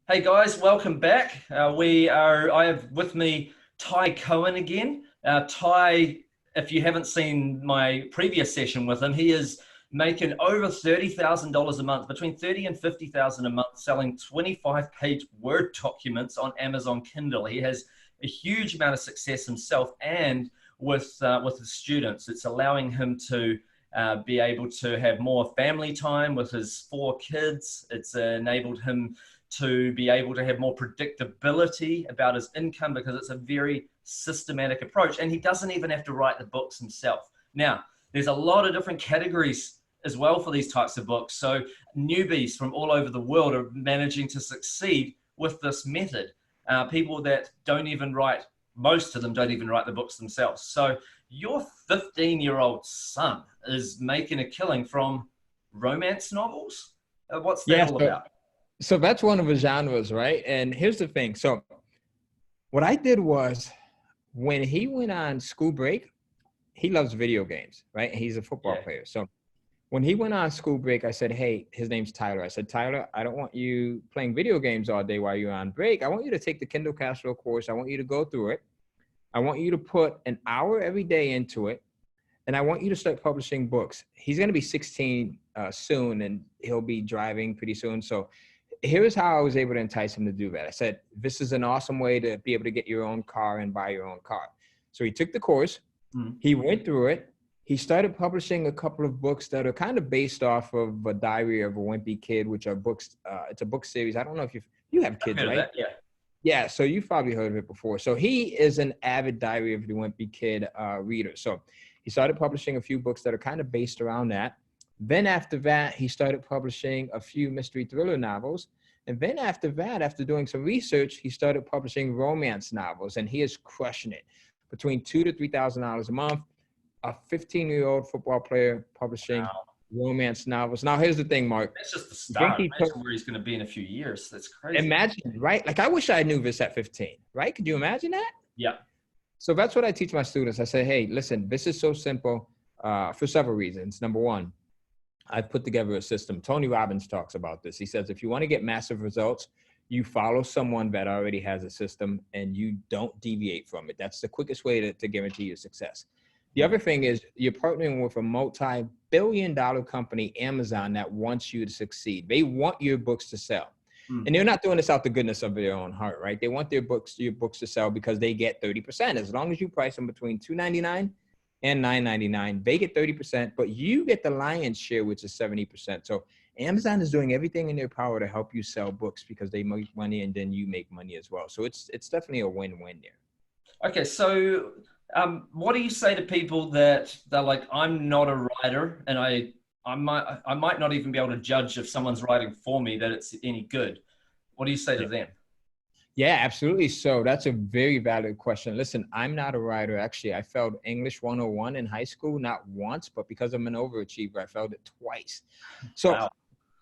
Hey guys, welcome back. I have with me Ty Cohen again. Ty, if you haven't seen my previous session with him, he is making over $30,000 a month, between 30 and 50,000 a month, selling 25-page Word documents on Amazon Kindle. He has a huge amount of success himself and with his students. It's allowing him to be able to have more family time with his 4 kids. It's enabled him to be able to have more predictability about his income because it's a very systematic approach. And he doesn't even have to write the books himself. Now, there's a lot of different categories as well for these types of books. So newbies from all over the world are managing to succeed with this method. People that don't even write, most of them don't even write the books themselves. So your 15-year-old son is making a killing from romance novels. What's that all about? So that's one of the genres, right? And here's the thing. So what I did was when he went on school break, he loves video games, right? He's a football player. So when he went on school break, I said, hey, his name's Tyler. I said, Tyler, I don't want you playing video games all day while you're on break. I want you to take the Kindle Cashflow course. I want you to go through it. I want you to put an hour every day into it. And I want you to start publishing books. He's going to be 16 soon, and he'll be driving pretty soon. So here's how I was able to entice him to do that. I said, this is an awesome way to be able to get your own car and buy your own car. So he took the course. He went through it. He started publishing a couple of books that are kind of based off of a Diary of a Wimpy Kid, which are books. It's a book series. I don't know if you have kids, right? That, yeah. Yeah, so you've probably heard of it before. So he is an avid Diary of the Wimpy Kid reader. So he started publishing a few books that are kind of based around that. Then after that, he started publishing a few mystery thriller novels. And then after that, after doing some research, he started publishing romance novels, and he is crushing it. Between $2,000 to $3,000 a month, a 15-year-old football player publishing romance novels. Now, here's the thing, Mark. That's just the start. Imagine where he's going to be in a few years. That's crazy. Imagine, right? Like, I wish I knew this at 15, right? Could you imagine that? Yeah. So that's what I teach my students. I say, hey, listen, this is so simple for several reasons. Number one, I've put together a system. Tony Robbins talks about this. He says, if you want to get massive results, you follow someone that already has a system and you don't deviate from it. That's the quickest way to guarantee your success. The other thing is you're partnering with a multi-billion-dollar company, Amazon, that wants you to succeed. They want your books to sell. And they're not doing this out the goodness of their own heart, right? They want your books to sell because they get 30%. As long as you price them between $2.99 and $9.99, they get 30%, but you get the lion's share, which is 70%. So Amazon is doing everything in their power to help you sell books because they make money and then you make money as well. So it's definitely a win-win there. Okay, so what do you say to people that they're like, I'm not a writer, and I might not even be able to judge if someone's writing for me that it's any good. What do you say to them? Yeah, absolutely. So that's a very valid question. Listen, I'm not a writer. Actually, I failed English 101 in high school, not once, but because I'm an overachiever, I failed it twice. So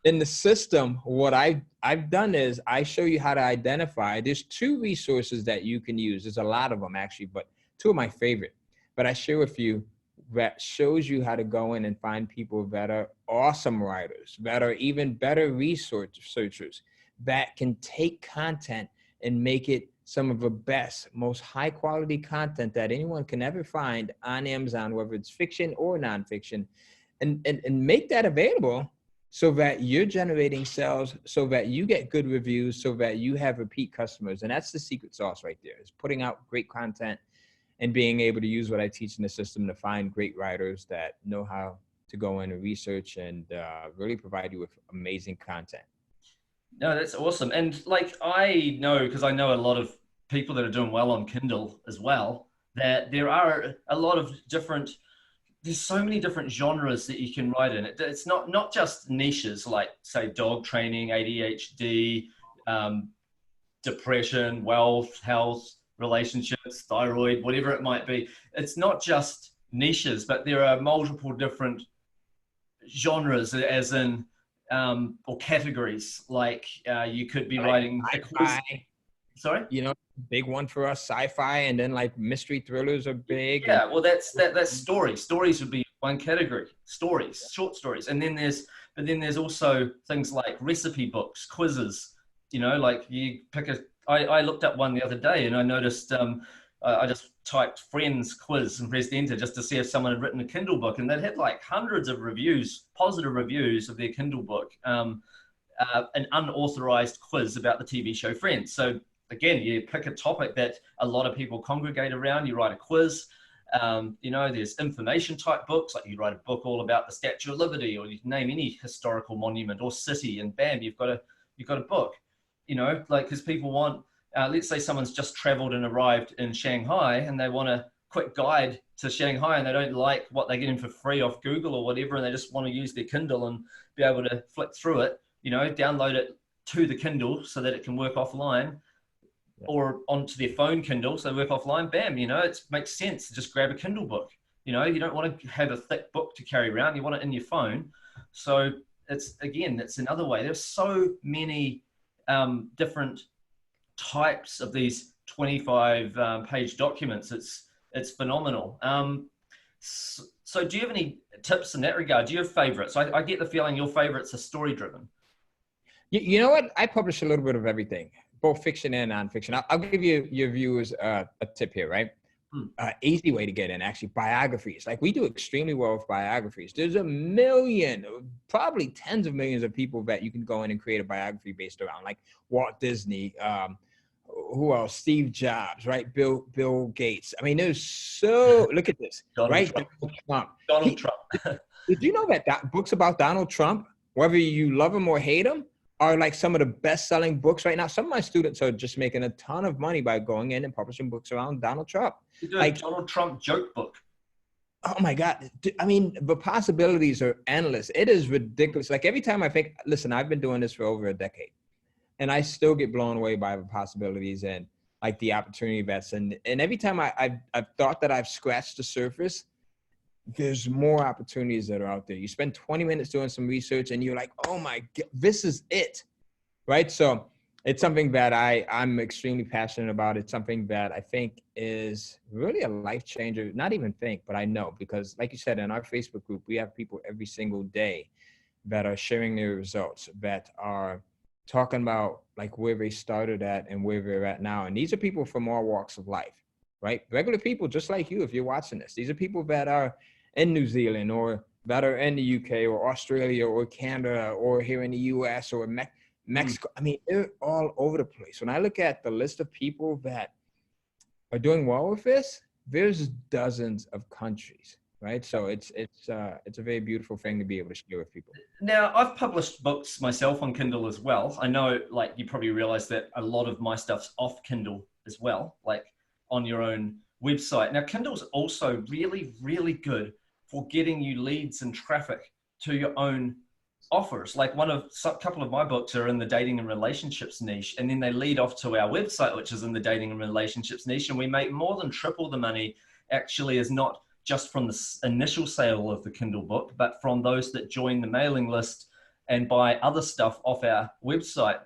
in the system, what I've done is I show you how to identify. There's 2 resources that you can use. There's a lot of them actually, but 2 of my favorite. But I share with you that shows you how to go in and find people that are awesome writers, that are even better researchers, that can take content and make it some of the best, most high quality content that anyone can ever find on Amazon, whether it's fiction or nonfiction, and make that available so that you're generating sales, so that you get good reviews, so that you have repeat customers. And that's the secret sauce right there, is putting out great content and being able to use what I teach in the system to find great writers that know how to go in and research and really provide you with amazing content. No, that's awesome. And like, I know, because I know a lot of people that are doing well on Kindle as well, that there are a lot of there's so many different genres that you can write in. It's not just niches like, say, dog training, ADHD, depression, wealth, health, relationships, thyroid, whatever it might be. It's not just niches, but there are multiple different genres, as in or categories. Like you could be writing sci-fi. Sorry? You know, big one for us, sci-fi, and then like mystery thrillers are big. Yeah, well, that's stories. Stories would be one category. Stories, short stories, and then there's also things like recipe books, quizzes, You know, like you pick I looked up one the other day and I noticed, I just typed friends quiz and pressed enter just to see if someone had written a Kindle book, and they'd had like hundreds of reviews, positive reviews of their Kindle book, an unauthorized quiz about the TV show Friends. So again, you pick a topic that a lot of people congregate around, you write a quiz. You know, there's information type books, like you write a book all about the Statue of Liberty, or you can name any historical monument or city, and bam, you've got a book. You know, like, because people want, let's say someone's just traveled and arrived in Shanghai and they want a quick guide to Shanghai, and they don't like what they're getting for free off Google or whatever, and they just want to use their Kindle and be able to flick through it, you know, download it to the Kindle so that it can work offline, or onto their phone Kindle so they work offline. Bam, you know, it makes sense to just grab a Kindle book. You know, you don't want to have a thick book to carry around, you want it in your phone. So it's another way. There's so many different types of these 25 page documents. It's phenomenal. So do you have any tips in that regard? Do you have favorites? I get the feeling your favorites are story driven. You know what? I publish a little bit of everything, both fiction and nonfiction. I'll give you your viewers a tip here, right? Easy way to get in, actually, biographies. Like, we do extremely well with biographies. There's a million, probably tens of millions of people that you can go in and create a biography based around, like Walt Disney, who else? Steve Jobs, right? Bill Gates. I mean, there's so, look at this, right? Donald Trump. Did you know that books about Donald Trump, whether you love him or hate him, are like some of the best-selling books right now? Some of my students are just making a ton of money by going in and publishing books around Donald Trump. You do a Donald Trump joke book. Oh my God. I mean, the possibilities are endless. It is ridiculous. Like, every time I think, listen, I've been doing this for over a decade, and I still get blown away by the possibilities and like the opportunity that's and every time I've thought that I've scratched the surface, there's more opportunities that are out there. You spend 20 minutes doing some research and you're like, oh my God, this is it, right? So it's something that I'm extremely passionate about. It's something that I think is really a life changer. Not even think, but I know, because like you said, in our Facebook group, we have people every single day that are sharing their results, that are talking about like where they started at and where they're at now. And these are people from all walks of life, right? Regular people just like you, if you're watching this. These are people that are in New Zealand, or that are in the UK or Australia or Canada, or here in the US or Mexico. I mean, they're all over the place. When I look at the list of people that are doing well with this, there's dozens of countries, right? So it's a very beautiful thing to be able to share with people. Now, I've published books myself on Kindle as well. I know, like, you probably realize that a lot of my stuff's off Kindle as well, like on your own website. Now, Kindle's also really, really good for getting you leads and traffic to your own offers. Like, a couple of my books are in the dating and relationships niche, and then they lead off to our website, which is in the dating and relationships niche, and we make more than triple the money. Actually, is not just from the initial sale of the Kindle book, but from those that join the mailing list and buy other stuff off our website.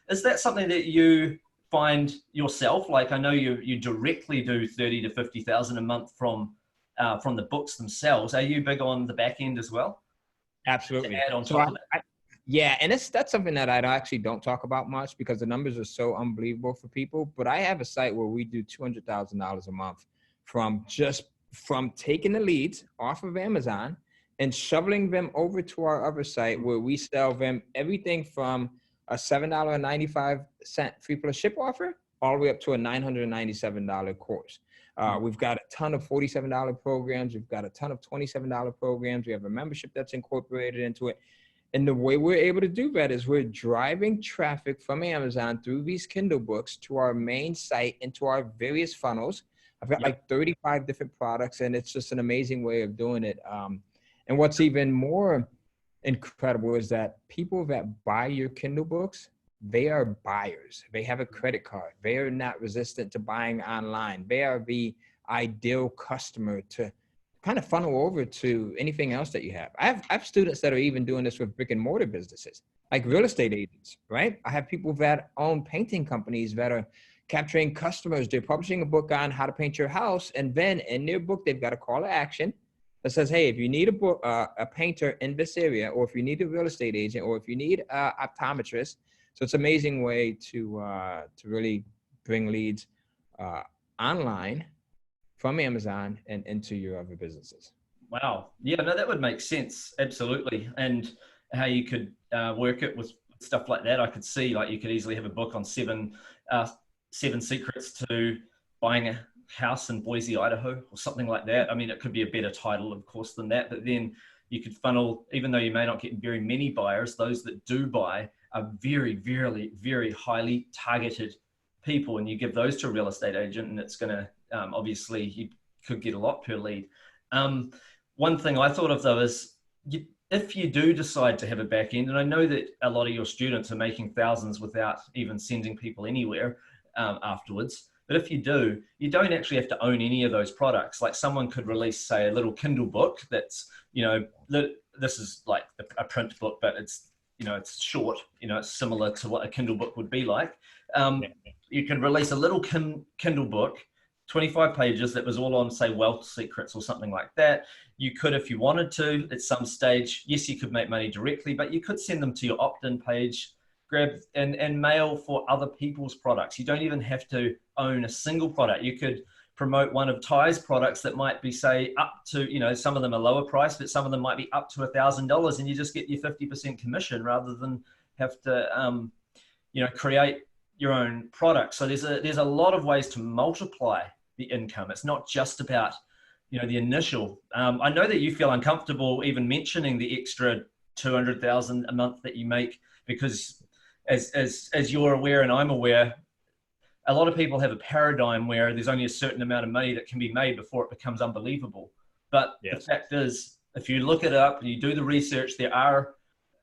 Is that something that you find yourself? Like, I know you directly do 30 to 50,000 a month from the books themselves. Are you big on the back end as well? Absolutely. To add on top of that? Yeah, and that's something that I actually don't talk about much, because the numbers are so unbelievable for people. But I have a site where we do $200,000 a month from taking the leads off of Amazon and shoveling them over to our other site, where we sell them everything from a $7.95 free plus ship offer all the way up to a $997 course. We've got a ton of $47 programs. We've got a ton of $27 programs. We have a membership that's incorporated into it. And the way we're able to do that is we're driving traffic from Amazon through these Kindle books to our main site, into our various funnels. I've got like 35 different products, and it's just an amazing way of doing it. And what's even more incredible is that people that buy your Kindle books, they are buyers. They have a credit card. They are not resistant to buying online. They are the ideal customer to kind of funnel over to anything else that you have. I have students that are even doing this with brick and mortar businesses, like real estate agents, right? I have people that own painting companies that are capturing customers. They're publishing a book on how to paint your house, and then in their book, they've got a call to action that says, hey, if you need a painter in this area, or if you need a real estate agent, or if you need an optometrist, So it's an amazing way to really bring leads online from Amazon and into your other businesses. Wow. Yeah, no, that would make sense. Absolutely. And how you could work it with stuff like that. I could see like you could easily have a book on seven secrets to buying a house in Boise, Idaho, or something like that. I mean, it could be a better title, of course, than that, but then you could funnel, even though you may not get very many buyers, those that do buy are very, very, very highly targeted people. And you give those to a real estate agent and it's going to, obviously you could get a lot per lead. One thing I thought of though is if you do decide to have a back end, and I know that a lot of your students are making thousands without even sending people anywhere afterwards, but if you do, you don't actually have to own any of those products. Like someone could release, say, a little Kindle book that's, you know, this is like a print book, but it's, you know, it's short, you know, it's similar to what a Kindle book would be like. You could release a little Kindle book, 25 pages that was all on, say, wealth secrets or something like that. You could, if you wanted to, at some stage, yes, you could make money directly, but you could send them to your opt-in page, grab and mail for other people's products. You don't even have to own a single product. You could promote one of Ty's products that might be, say, up to, you know, some of them are lower price, but some of them might be up to $1,000, and you just get your 50% commission rather than have to, you know, create your own product. So there's a lot of ways to multiply the income. It's not just about, you know, the initial. I know that you feel uncomfortable even mentioning the extra 200,000 a month that you make, because as you're aware and I'm aware, a lot of people have a paradigm where there's only a certain amount of money that can be made before it becomes unbelievable. But yes, the fact is, if you look it up and you do the research, there are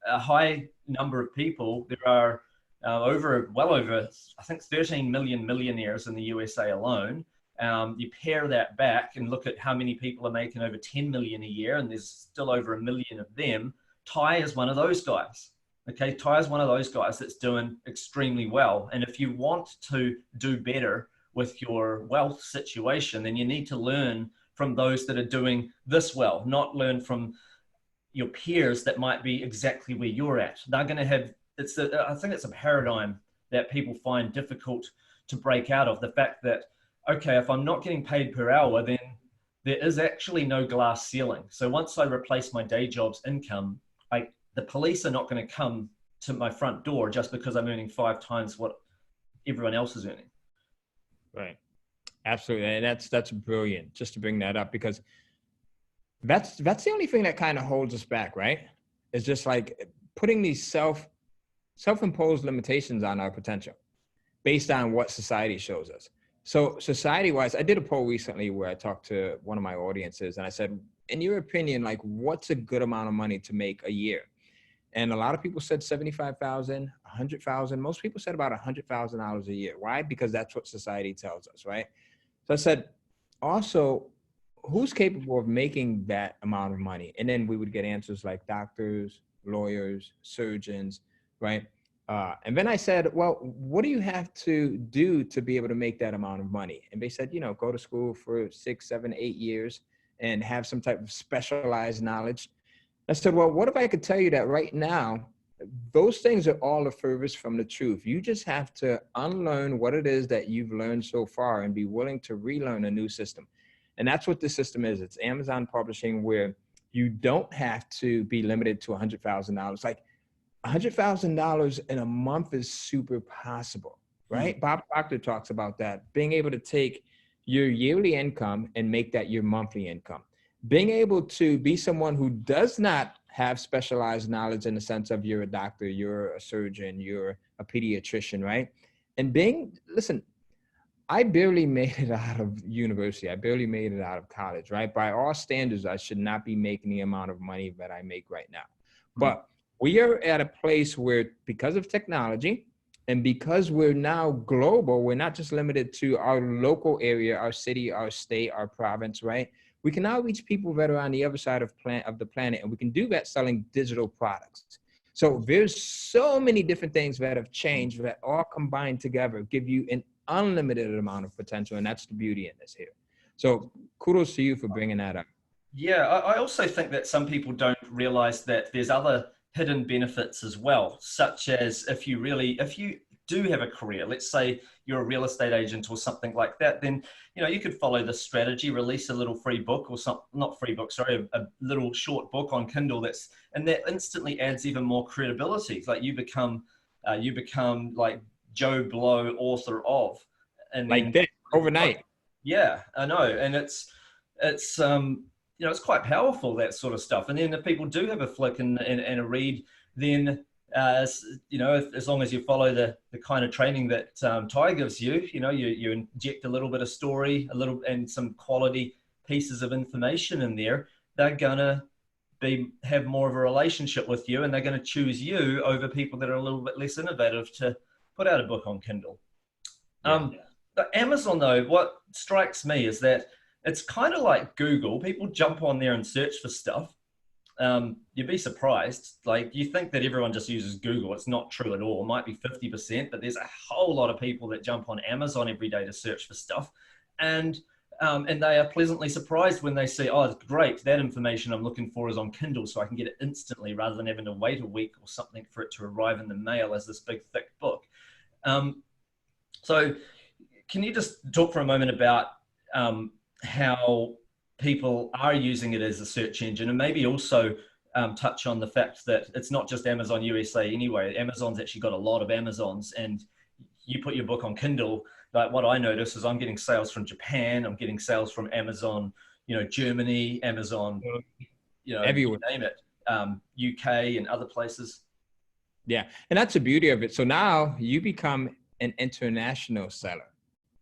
a high number of people. There are well over, I think, 13 million millionaires in the USA alone. You pair that back and look at how many people are making over 10 million a year, and there's still over 1 million of them. Ty is one of those guys. Okay, Ty is one of those guys that's doing extremely well. And if you want to do better with your wealth situation, then you need to learn from those that are doing this well, not learn from your peers that might be exactly where you're at. They're going to have, I think it's a paradigm that people find difficult to break out of. The fact that, okay, if I'm not getting paid per hour, then there is actually no glass ceiling. So once I replace my day job's income, the police are not going to come to my front door just because I'm earning 5 times what everyone else is earning. Right. Absolutely. And that's brilliant, just to bring that up, because that's the only thing that kind of holds us back, right? It's just like putting these self-imposed limitations on our potential based on what society shows us. So society-wise, I did a poll recently where I talked to one of my audiences and I said, in your opinion, like, what's a good amount of money to make a year? And a lot of people said 75,000, 100,000. Most people said about $100,000 a year. Why? Because that's what society tells us, right? So I said, also, who's capable of making that amount of money? And then we would get answers like doctors, lawyers, surgeons, right? And then I said, well, what do you have to do to be able to make that amount of money? And they said, you know, go to school for 6, 7, 8 years and have some type of specialized knowledge. I said, well, what if I could tell you that right now, those things are all the furthest from the truth. You just have to unlearn what it is that you've learned so far and be willing to relearn a new system. And that's what this system is. It's Amazon publishing, where you don't have to be limited to $100,000. Like $100,000 in a month is super possible, right? Mm-hmm. Bob Proctor talks about that, being able to take your yearly income and make that your monthly income. Being able to be someone who does not have specialized knowledge in the sense of you're a doctor, you're a surgeon, you're a pediatrician, right? And listen, I barely made it out of university. I barely made it out of college, right? By all standards, I should not be making the amount of money that I make right now. But we are at a place where, because of technology and because we're now global, we're not just limited to our local area, our city, our state, our province, right? We can now reach people that are on the other side of the planet, and we can do that selling digital products. So there's so many different things that have changed that all combined together give you an unlimited amount of potential, and that's the beauty in this here. So kudos to you for bringing that up. Yeah, I also think that some people don't realize that there's other hidden benefits as well, such as if you do have a career, let's say you're a real estate agent or something like that, then you could follow this strategy, release a little free book or some, not free book, sorry, a little short book on Kindle and that instantly adds even more credibility. Like you become like Joe Blow, author of, and Like then that overnight. yeah, I know, and it's it's quite powerful, that sort of stuff. And then if people do have a flick and a read, then as long as you follow the kind of training that Ty gives you, you inject a little bit of story, and some quality pieces of information in there, they're gonna have more of a relationship with you, and they're going to choose you over people that are a little bit less innovative to put out a book on Kindle. But Amazon, though, what strikes me is that it's kind of like Google. People jump on there and search for stuff. You'd be surprised. Like, you think that everyone just uses Google. It's not true at all. It might be 50%, but there's a whole lot of people that jump on Amazon every day to search for stuff. And they are pleasantly surprised when they see, oh, it's great, that information I'm looking for is on Kindle, so I can get it instantly rather than having to wait a week or something for it to arrive in the mail as this big, thick book. So can you just talk for a moment about how people are using it as a search engine, and maybe also touch on the fact that it's not just Amazon USA anyway. Amazon's actually got a lot of Amazons, and you put your book on Kindle. Like, what I notice is I'm getting sales from Japan, I'm getting sales from Amazon, Germany, Amazon, everywhere, you name it, UK and other places. Yeah, and that's the beauty of it. So now you become an international seller,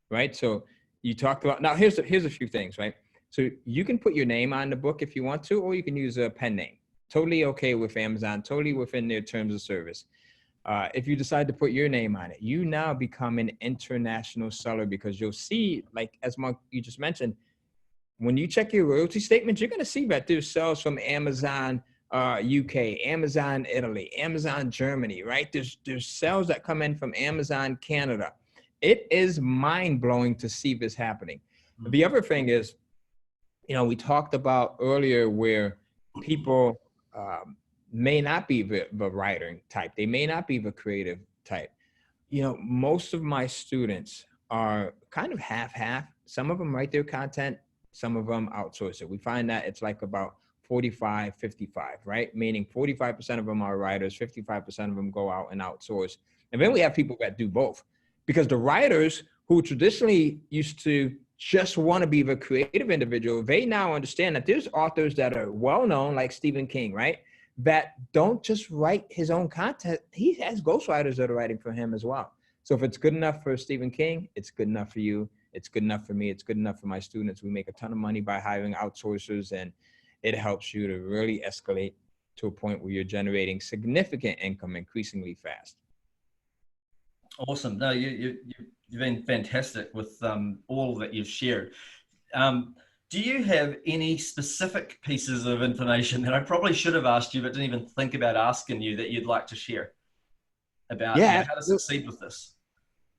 right? So you talked about, now here's a few things, right? So you can put your name on the book if you want to, or you can use a pen name. Totally okay with Amazon, totally within their terms of service. If you decide to put your name on it, you now become an international seller, because you'll see, like, as Mark, you just mentioned, when you check your royalty statements, you're going to see that there's sales from Amazon UK, Amazon Italy, Amazon Germany, right? There's sales that come in from Amazon Canada. It is mind-blowing to see this happening. Mm-hmm. The other thing is, we talked about earlier where people may not be the writing type. They may not be the creative type. Most of my students are kind of half-half. Some of them write their content, some of them outsource it. We find that it's like about 45, 55, right? Meaning 45% of them are writers, 55% of them go out and outsource. And then we have people that do both, because the writers who traditionally used to just want to be the creative individual, they now understand that there's authors that are well-known, like Stephen King, right? That don't just write his own content. He has ghostwriters that are writing for him as well. So if it's good enough for Stephen King, it's good enough for you. It's good enough for me. It's good enough for my students. We make a ton of money by hiring outsourcers, and it helps you to really escalate to a point where you're generating significant income increasingly fast. Awesome. No, you've been fantastic with all that you've shared. Do you have any specific pieces of information that I probably should have asked you, but didn't even think about asking you, that you'd like to share about how to succeed with this?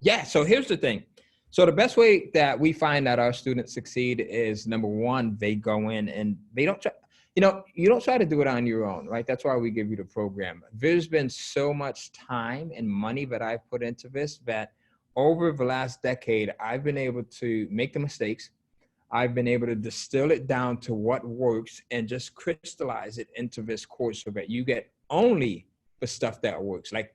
Yeah. So here's the thing. So the best way that we find that our students succeed is, number one, they go in and they don't try, you don't try to do it on your own, right? That's why we give you the program. There's been so much time and money that I've put into this that over the last decade, I've been able to make the mistakes. I've been able to distill it down to what works and just crystallize it into this course so that you get only the stuff that works. Like,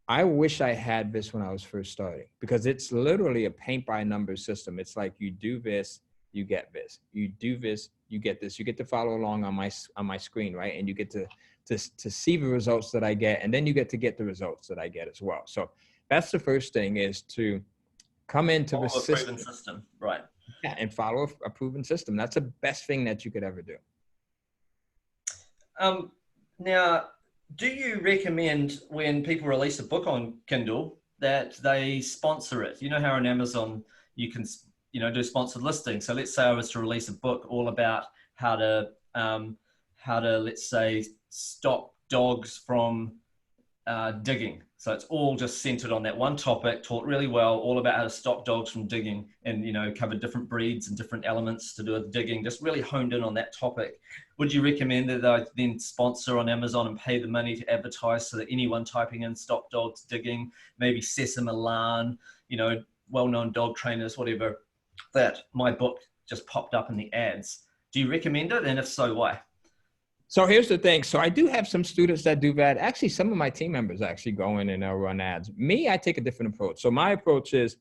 I wish I had this when I was first starting, because it's literally a paint by numbers system. It's like, you do this, you get this. You do this, you get this. You get to follow along on my screen, right? And you get to see the results that I get, and then you get the results that I get as well. So that's the first thing, is to come into the system, right? Yeah, and follow a proven system. That's the best thing that you could ever do. Now, do you recommend, when people release a book on Kindle, that they sponsor it? You know how on Amazon you can, do sponsored listings. So let's say I was to release a book all about how to let's say, stop dogs from digging. So it's all just centered on that one topic, taught really well, all about how to stop dogs from digging, and, you know, covered different breeds and different elements to do with digging, just really honed in on that topic. Would you recommend that I then sponsor on Amazon and pay the money to advertise so that anyone typing in stop dogs digging, maybe Cesar Millan, you know, well-known dog trainers, whatever, that my book just popped up in the ads? Do you recommend it? And if so, why? So here's the thing. So I do have some students that do that. Actually, some of my team members actually go in and they'll run ads. Me, I take a different approach. So my approach is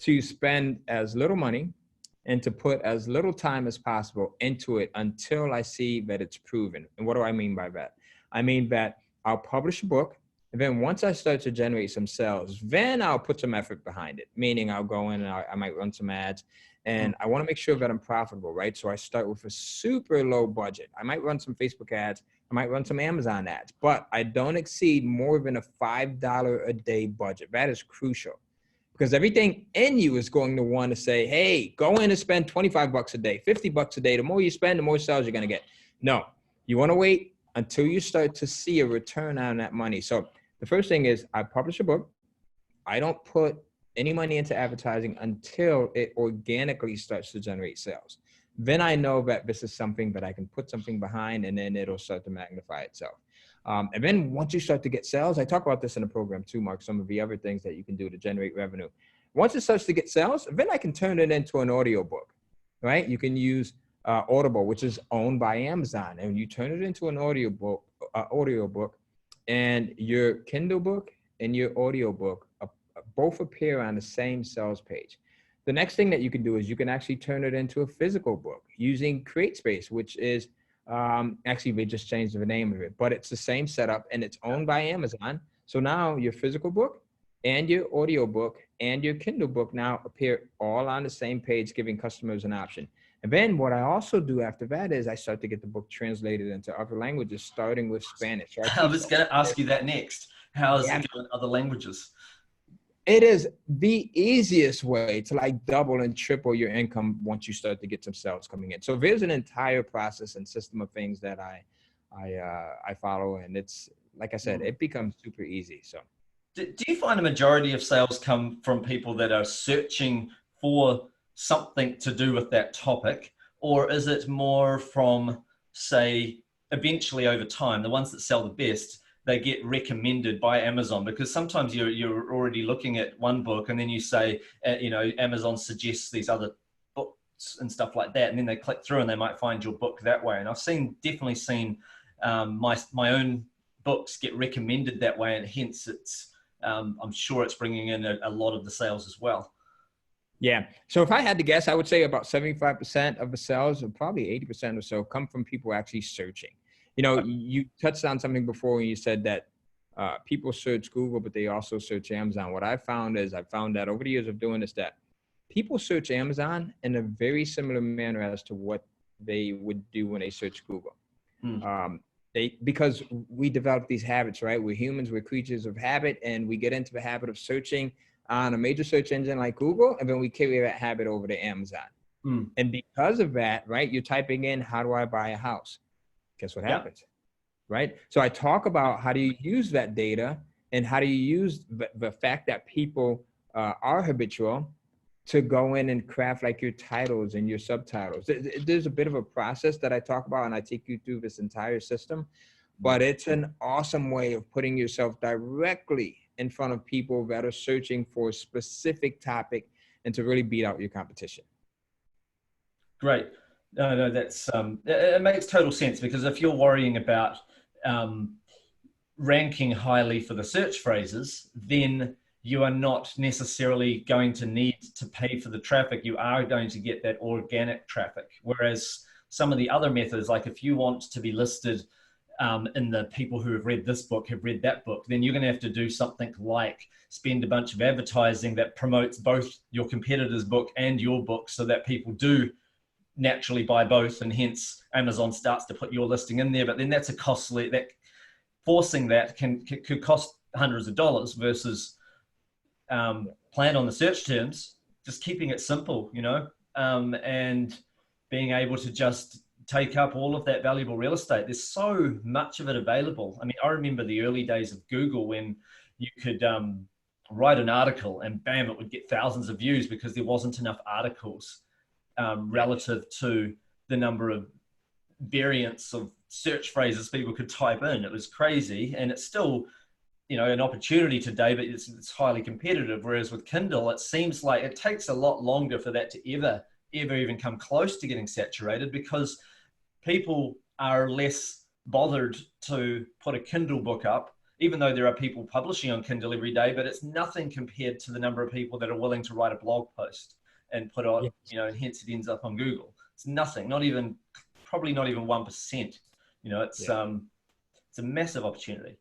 to spend as little money and to put as little time as possible into it until I see that it's proven. And what do I mean by that? I mean that I'll publish a book, and then once I start to generate some sales, then I'll put some effort behind it, meaning I'll go in and I might run some ads. And I want to make sure that I'm profitable, right? So I start with a super low budget. I might run some Facebook ads. I might run some Amazon ads, but I don't exceed more than a $5 a day budget. That is crucial, because everything in you is going to want to say, hey, go in and spend 25 bucks a day, 50 bucks a day. The more you spend, the more sales you're going to get. No, you want to wait until you start to see a return on that money. So the first thing is I publish a book. I don't put any money into advertising until it organically starts to generate sales. Then I know that this is something that I can put something behind, and then it'll start to magnify itself. And then once you start to get sales, I talk about this in the program too, Mark, some of the other things that you can do to generate revenue. Once it starts to get sales, then I can turn it into an audio book, right? You can use Audible, which is owned by Amazon, and you turn it into an audio book, and your Kindle book and your audio book both appear on the same sales page. The next thing that you can do is you can actually turn it into a physical book using CreateSpace, which is actually, they just changed the name of it, but it's the same setup and it's owned by Amazon. So now your physical book and your audio book and your Kindle book now appear all on the same page, giving customers an option. And then what I also do after that is I start to get the book translated into other languages, starting with Spanish. So I was going to ask you that next. How is Yeah. it going in other languages? It is the easiest way to like double and triple your income once you start to get some sales coming in. So there's an entire process and system of things that I follow, and it's, like I said, it becomes super easy. So Do you find a majority of sales come from people that are searching for something to do with that topic, or is it more from, say, eventually over time, the ones that sell the best, they get recommended by Amazon? Because sometimes you're already looking at one book and then you say, you know, Amazon suggests these other books and stuff like that, and then they click through and they might find your book that way. And I've definitely seen my own books get recommended that way, and hence it's I'm sure it's bringing in a lot of the sales as well. yeah. So if I had to guess, I would say about 75% of the sales, or probably 80% or so, come from people actually searching. You know, you touched on something before when you said that people search Google, but they also search Amazon. What I found that over the years of doing this, that people search Amazon in a very similar manner as to what they would do when they search Google. Because we develop these habits, right? We're humans, we're creatures of habit, and we get into the habit of searching on a major search engine like Google, and then we carry that habit over to Amazon. And because of that, right, you're typing in, how do I buy a house? Guess what happens, right? So I talk about how do you use that data, and how do you use the fact that people are habitual to go in and craft like your titles and your subtitles. There's a bit of a process that I talk about, and I take you through this entire system, but it's an awesome way of putting yourself directly in front of people that are searching for a specific topic and to really beat out your competition. Great. No, that's it makes total sense, because if you're worrying about ranking highly for the search phrases, then you are not necessarily going to need to pay for the traffic. You are going to get that organic traffic. Whereas some of the other methods, like if you want to be listed in the people who have read this book, have read that book, then you're going to have to do something like spend a bunch of advertising that promotes both your competitor's book and your book, so that people do naturally buy both, and hence Amazon starts to put your listing in there. But then that's a costly, that forcing that could cost hundreds of dollars, versus plan on the search terms, just keeping it simple, you know, and being able to just take up all of that valuable real estate. There's so much of it available. I mean, I remember the early days of Google when you could write an article and bam, it would get thousands of views because there wasn't enough articles relative to the number of variants of search phrases people could type in. It was crazy. And it's still, you know, an opportunity today, but it's highly competitive. Whereas with Kindle, it seems like it takes a lot longer for that to ever even come close to getting saturated, because people are less bothered to put a Kindle book up, even though there are people publishing on Kindle every day, but it's nothing compared to the number of people that are willing to write a blog post and put on, you know, and hence it ends up on Google. It's nothing, probably not even 1%. You know, it's a massive opportunity.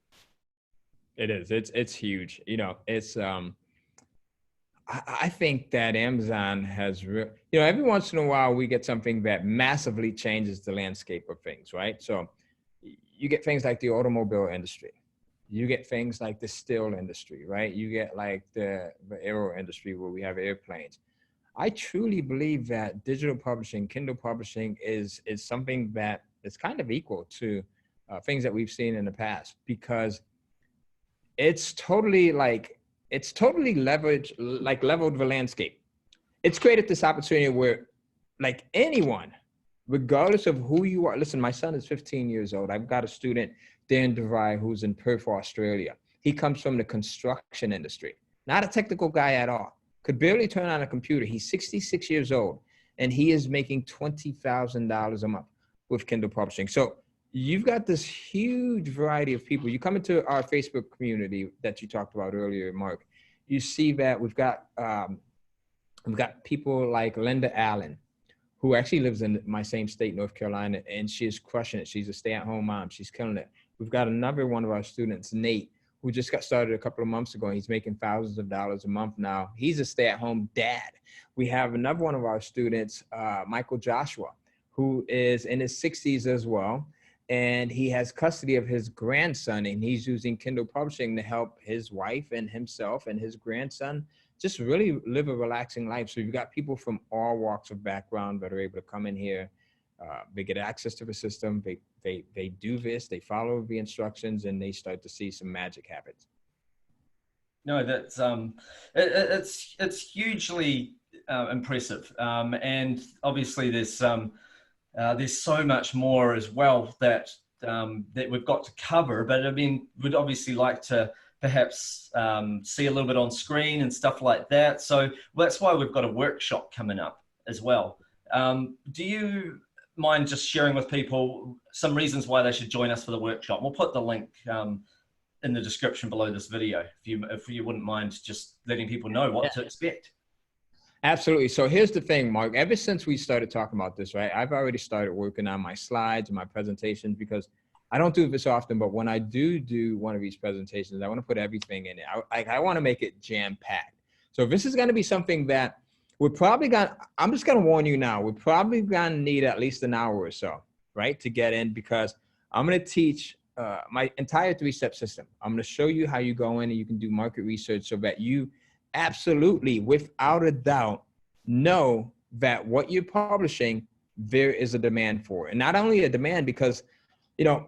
It is. It's huge. You know, it's I think that Amazon has, you know, every once in a while we get something that massively changes the landscape of things, right? So you get things like the automobile industry. You get things like the steel industry, right? You get like the aero industry where we have airplanes. I truly believe that digital publishing, Kindle publishing is something that is kind of equal to things that we've seen in the past, because it's totally leveled the landscape. It's created this opportunity where like anyone, regardless of who you are. Listen, my son is 15 years old. I've got a student, Dan DeVry, who's in Perth, Australia. He comes from the construction industry, not a technical guy at all. Could barely turn on a computer. He's 66 years old, and he is making $20,000 a month with Kindle publishing. So you've got this huge variety of people. You come into our Facebook community that you talked about earlier, Mark. You see that we've got people like Linda Allen, who actually lives in my same state, North Carolina, and she is crushing it. She's a stay-at-home mom. She's killing it. We've got another one of our students, Nate, who just got started a couple of months ago. He's making thousands of dollars a month now. He's a stay-at-home dad. We have another one of our students, Michael Joshua, who is in his 60s as well. And he has custody of his grandson, and he's using Kindle publishing to help his wife and himself and his grandson just really live a relaxing life. So you've got people from all walks of background that are able to come in here. They get access to the system. They do this, they follow the instructions, and they start to see some magic happens. No, that's it's hugely impressive, and obviously there's so much more as well that we've got to cover. But I mean, we'd obviously like to perhaps see a little bit on screen and stuff like that. So that's why we've got a workshop coming up as well. Do you mind just sharing with people some reasons why they should join us for the workshop? We'll put the link in the description below this video, if you wouldn't mind just letting people know what to expect. Absolutely. So here's the thing, Mark. Ever since we started talking about this, right, I've already started working on my slides and my presentations, because I don't do this often, but when I do one of these presentations, I want to put everything in it. I want to make it jam-packed. So if this is going to be something that we're probably going to, I'm just going to warn you now, we're probably going to need at least an hour or so, right, to get in, because I'm going to teach my entire 3-step system. I'm going to show you how you go in and you can do market research so that you absolutely, without a doubt, know that what you're publishing, there is a demand for. And not only a demand, because, you know,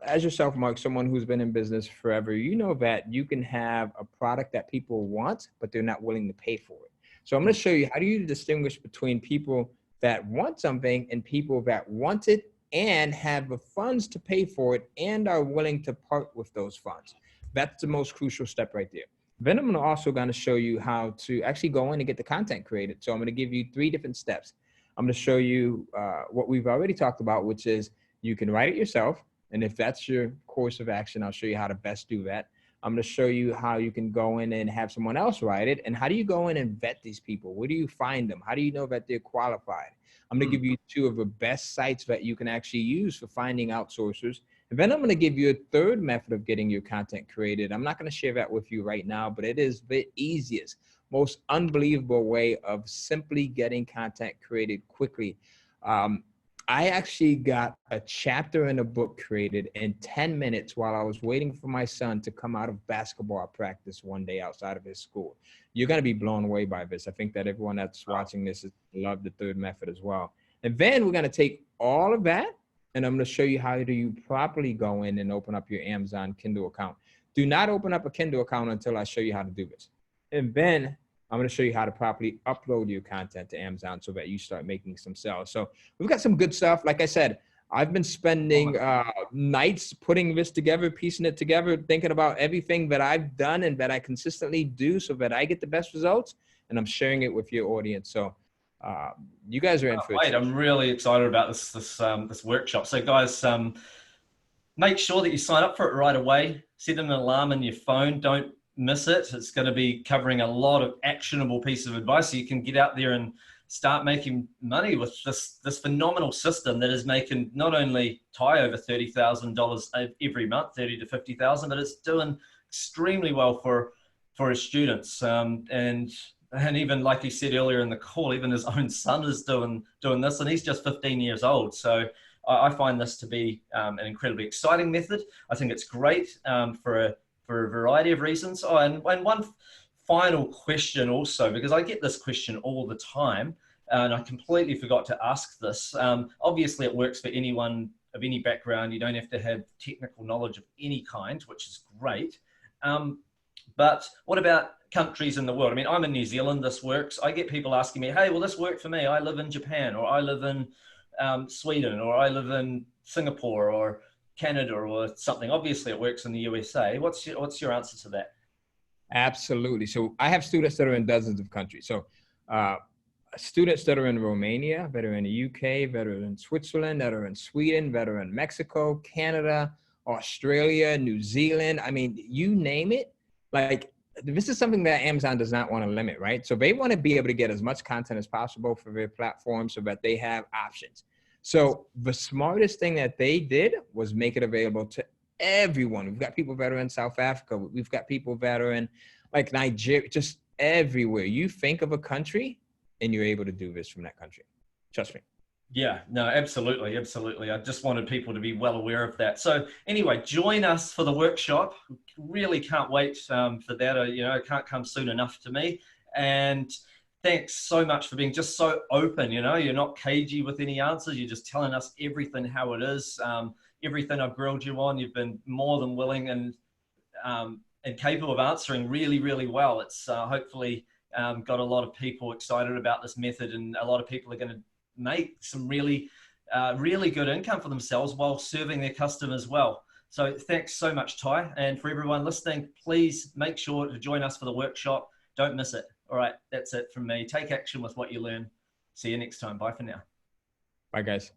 as yourself, Mark, someone who's been in business forever, you know that you can have a product that people want, but they're not willing to pay for it. So I'm going to show you how do you distinguish between people that want something and people that want it and have the funds to pay for it and are willing to part with those funds. That's the most crucial step right there. Then I'm also going to show you how to actually go in and get the content created. So I'm going to give you 3 different steps. I'm going to show you what we've already talked about, which is you can write it yourself. And if that's your course of action, I'll show you how to best do that. I'm going to show you how you can go in and have someone else write it. And how do you go in and vet these people? Where do you find them? How do you know that they're qualified? I'm going to give you 2 of the best sites that you can actually use for finding outsourcers. And then I'm going to give you a 3rd method of getting your content created. I'm not going to share that with you right now, but it is the easiest, most unbelievable way of simply getting content created quickly. I actually got a chapter in a book created in 10 minutes while I was waiting for my son to come out of basketball practice one day outside of his school. You're going to be blown away by this. I think that everyone that's watching this has loved the 3rd method as well. And then we're going to take all of that, and I'm going to show you how do you properly go in and open up your Amazon Kindle account. Do not open up a Kindle account until I show you how to do this. And then I'm going to show you how to properly upload your content to Amazon so that you start making some sales. So we've got some good stuff. Like I said, I've been spending nights putting this together, piecing it together, thinking about everything that I've done and that I consistently do so that I get the best results, and I'm sharing it with your audience. So you guys are in for it. I'm really excited about this workshop. So guys, make sure that you sign up for it right away. Set an alarm in your phone. Don't miss it. It's going to be covering a lot of actionable pieces of advice so you can get out there and start making money with this phenomenal system that is making not only Ty over $30,000 every month, 30 to 50,000, but it's doing extremely well for his students. And even like you said earlier in the call, even his own son is doing this, and he's just 15 years old. So I find this to be an incredibly exciting method. I think it's great for a variety of reasons. Oh, and one final question also, because I get this question all the time, and I completely forgot to ask this. Obviously, it works for anyone of any background. You don't have to have technical knowledge of any kind, which is great. But what about countries in the world? I mean, I'm in New Zealand, this works. I get people asking me, hey, will this work for me? I live in Japan, or I live in Sweden, or I live in Singapore, or Canada, or something. Obviously, it works in the USA. What's your answer to that? Absolutely. So I have students that are in dozens of countries. So students that are in Romania, that are in the UK, that are in Switzerland, that are in Sweden, that are in Mexico, Canada, Australia, New Zealand. I mean, you name it. Like, this is something that Amazon does not want to limit, right? So they want to be able to get as much content as possible for their platform so that they have options. So the smartest thing that they did was make it available to everyone. We've got people that are in South Africa. We've got people that are in like Nigeria, just everywhere. You think of a country and you're able to do this from that country. Trust me. Yeah, no, absolutely. Absolutely. I just wanted people to be well aware of that. So anyway, join us for the workshop. Really can't wait for that. It can't come soon enough to me. And thanks so much for being just so open. You're not cagey with any answers. You're just telling us everything how it is. Everything I've grilled you on, you've been more than willing and capable of answering really, really well. It's hopefully got a lot of people excited about this method, and a lot of people are going to make some really, really good income for themselves while serving their customers well. So thanks so much, Ty. And for everyone listening, please make sure to join us for the workshop. Don't miss it. All right, that's it from me. Take action with what you learn. See you next time. Bye for now. Bye, guys.